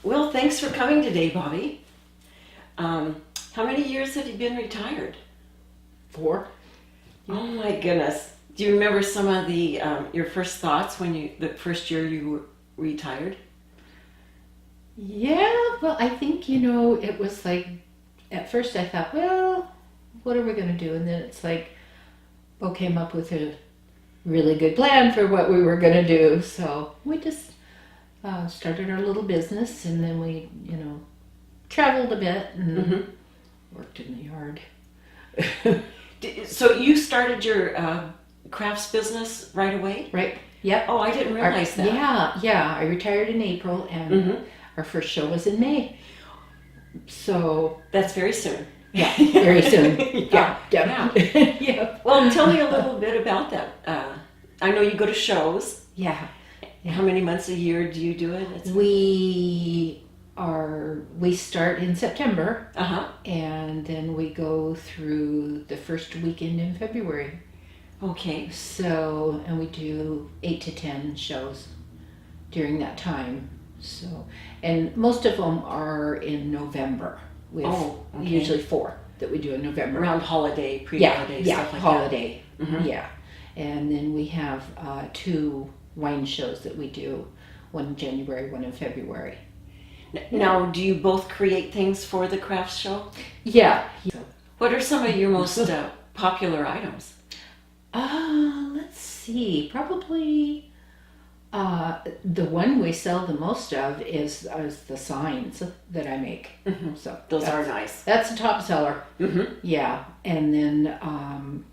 Well, thanks for coming today, Bobbie. How many years have you been retired? 4. Oh my goodness. Do you remember some of the your first thoughts when the first year you were retired? Yeah, well, I think, it was like, at first I thought, well, what are we going to do? And then it's like, Bo came up with a really good plan for what we were going to do. So we just started our little business, and then we, traveled a bit and worked in the yard. So you started your crafts business right away? Right. Yep. Oh, I didn't realize that. Yeah. I retired in April, and our first show was in May. So That's very soon. yeah, very soon. Yeah. Yeah. Well, tell me a little bit about that. I know you go to shows. Yeah. How many months a year do you do it? We start in September, Uh-huh. and then we go through the first weekend in February. Okay. So, and we do 8 to 10 shows during that time. So, and most of them are in November. We have usually 4 that we do in November. Around holiday, pre-holiday, stuff like holiday. that. Mm-hmm. Yeah. And then we have 2 wine shows that we do, one in January, one in February. Now, do you both create things for the crafts show? Yeah. What are some of your most popular items? Let's see. Probably the one we sell the most of is the signs that I make. Mm-hmm. So Those are nice. That's a top seller. Mm-hmm. Yeah, and then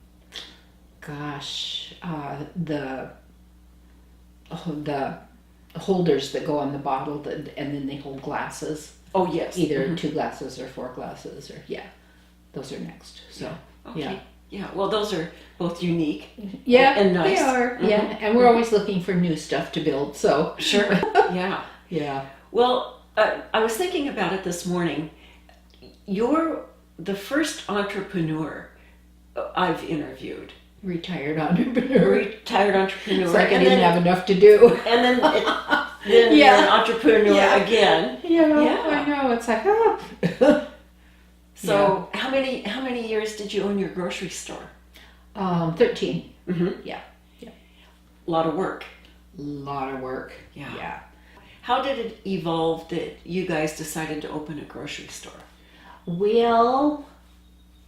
the holders that go on the bottle, and then they hold glasses. Oh, yes. Either 2 glasses or 4 glasses, or those are next. So Okay. Yeah. Well, those are both unique. yeah, And nice. they are. Yeah, and we're always looking for new stuff to build. So Sure. Yeah. yeah. Well, I was thinking about it this morning. You're the first entrepreneur I've interviewed. Retired entrepreneur. Retired entrepreneur. It's like I didn't have enough to do. And then, then you're an entrepreneur again. Yeah, Yeah. I know. It's like, So how many years did you own your grocery store? 13. Mm-hmm. Yeah. A lot of work. Lot of work. Yeah. How did it evolve that you guys decided to open a grocery store? Well,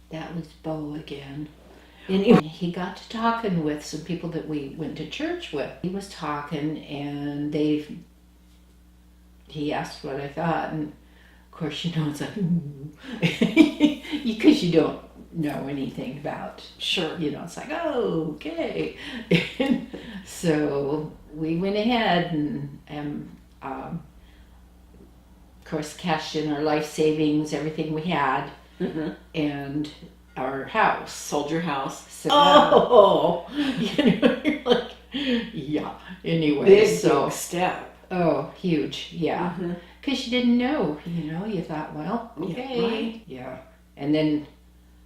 that was Bo again. Anyway, he got to talking with some people that we went to church with. He was talking, and he asked what I thought, and of course, it's like, because you don't know anything about, Sure. it's like, oh, okay. So we went ahead and of course, cashed in our life savings, everything we had, and our house. Sold your house. So, you're like, yeah. Anyway, Big step. Oh, huge, yeah. Because you didn't know, you thought, well, okay. Yeah, right. Yeah. And then,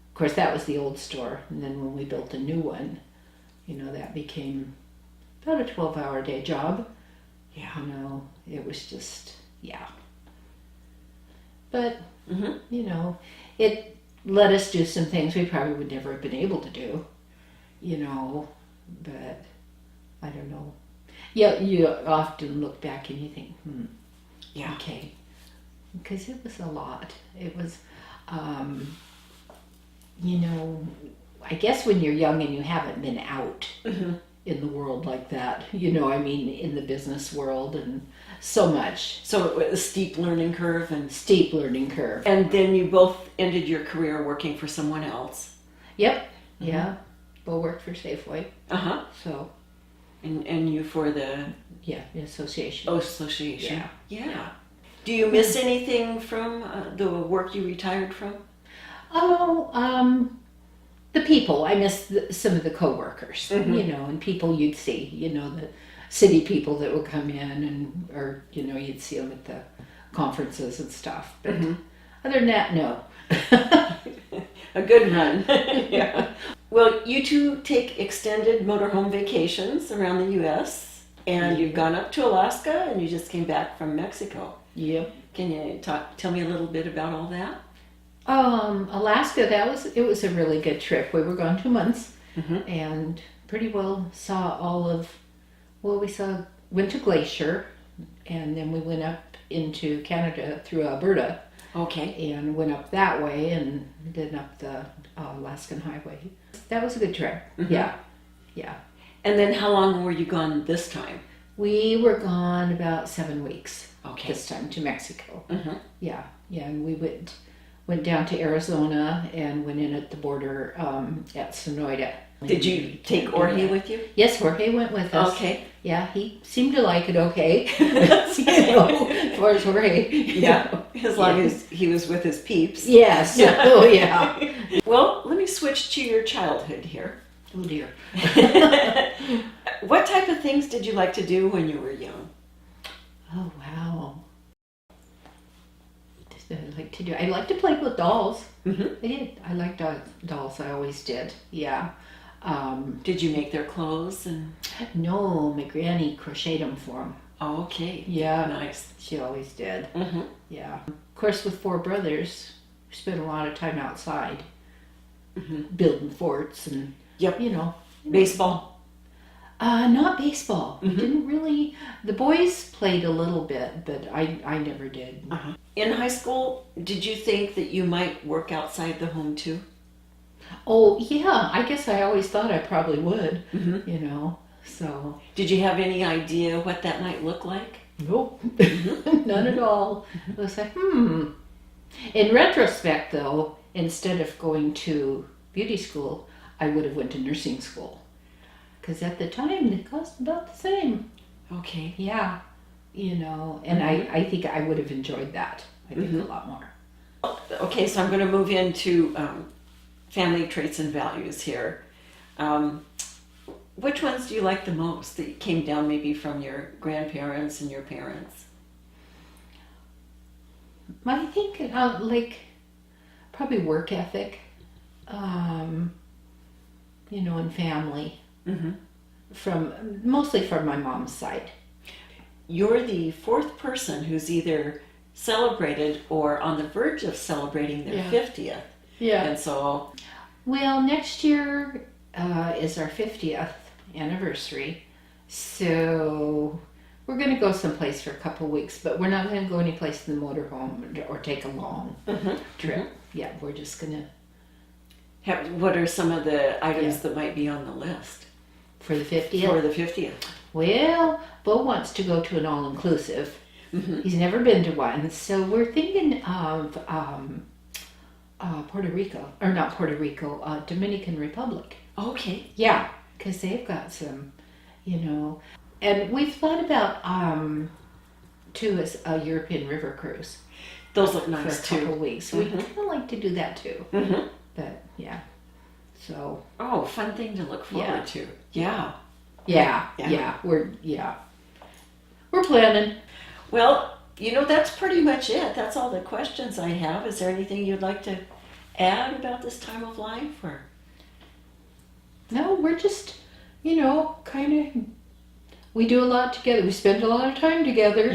of course, that was the old store. And then when we built a new one, that became about a 12-hour day job. Yeah. It was just, yeah. But, it let us do some things we probably would never have been able to do, but I don't know. Yeah, you often look back and you think, Yeah. okay, because it was a lot. It was, I guess when you're young and you haven't been out in the world like that, in the business world and so much. So it was a steep learning curve Steep learning curve. And then you both ended your career working for someone else. Yep. Yeah. Bo worked for Safeway. Uh-huh. So. And you for the association. association. Yeah. Do you miss anything from the work you retired from? The people. I miss some of the coworkers, and people you'd see, the city people that would come in or you'd see them at the conferences and stuff. But other than that, no. A good run. Yeah. Well, you two take extended motorhome vacations around the U.S. and you've gone up to Alaska and you just came back from Mexico. Yep. Can you tell me a little bit about all that? Alaska, it was a really good trip. We were gone 2 months Mm-hmm. and pretty well saw went to Glacier, and then we went up into Canada through Alberta Okay. and went up that way and then up the Alaskan Highway. That was a good trip. Mhm. Yeah. Yeah. And then how long were you gone this time? We were gone about 7 weeks Okay. this time to Mexico. Mm-hmm. Yeah. Yeah. And we went down to Arizona and went in at the border at Sonoyta. Did you take Jorge with you? Yes, Jorge went with us. Okay. Yeah, he seemed to like it okay. As far as Jorge. Yeah, as long as he was with his peeps. Yes. Oh, yeah. Well, let me switch to your childhood here. Oh, dear. What type of things did you like to do when you were young? Oh, wow. I like to play with dolls. Mm-hmm. I did. I liked dolls. I always did. Yeah. Did you make their clothes? No, my granny crocheted them for them. Oh, okay. Yeah. Nice. She always did. Mm-hmm. Yeah. Of course, with 4 brothers, we spent a lot of time outside Mm-hmm. building forts and, Yep. you know. Baseball? Not baseball. We Mhm. didn't really. The boys played a little bit, but I never did. Uh-huh. In high school, did you think that you might work outside the home too? Oh, yeah. I guess I always thought I probably would, Mm-hmm. you know. So, Did you have any idea what that might look like? nope. Mm-hmm. None at all. It was like, In retrospect, though, instead of going to beauty school, I would have went to nursing school. Because at the time, it cost about the same. Okay. Yeah. You know, and I think I would have enjoyed that. I think Mhm. a lot more. Okay, so I'm going to move into family traits and values here. Which ones do you like the most that came down maybe from your grandparents and your parents? I think probably work ethic, you know, and family Mm-hmm. mostly from my mom's side. You're the 4th person who's either celebrated or on the verge of celebrating their Yeah. 50th. Yeah. And so, Well, next year is our 50th anniversary, so we're going to go someplace for a couple weeks, but we're not going to go anyplace in the motorhome or take a long trip. Yeah, we're just going to what are some of the items Yeah. that might be on the list for the 50th. for the 50th? Well, Bo wants to go to an all-inclusive. Mm-hmm. He's never been to one, so we're thinking of Puerto Rico, or not Puerto Rico, Dominican Republic. Okay. Yeah, because they've got some, you know, and we've thought about too as a European river cruise Those look for a nice couple too. weeks. We'd Mhm. kind of like to do that too, Mm-hmm. but yeah. So Oh, fun thing to look forward Yeah. to. Yeah. yeah, we're planning. Well, that's pretty much it. That's all the questions I have. Is there anything you'd like to add about this time of life? Or No, we're just, you know, kind of. We do a lot together. We spend a lot of time together.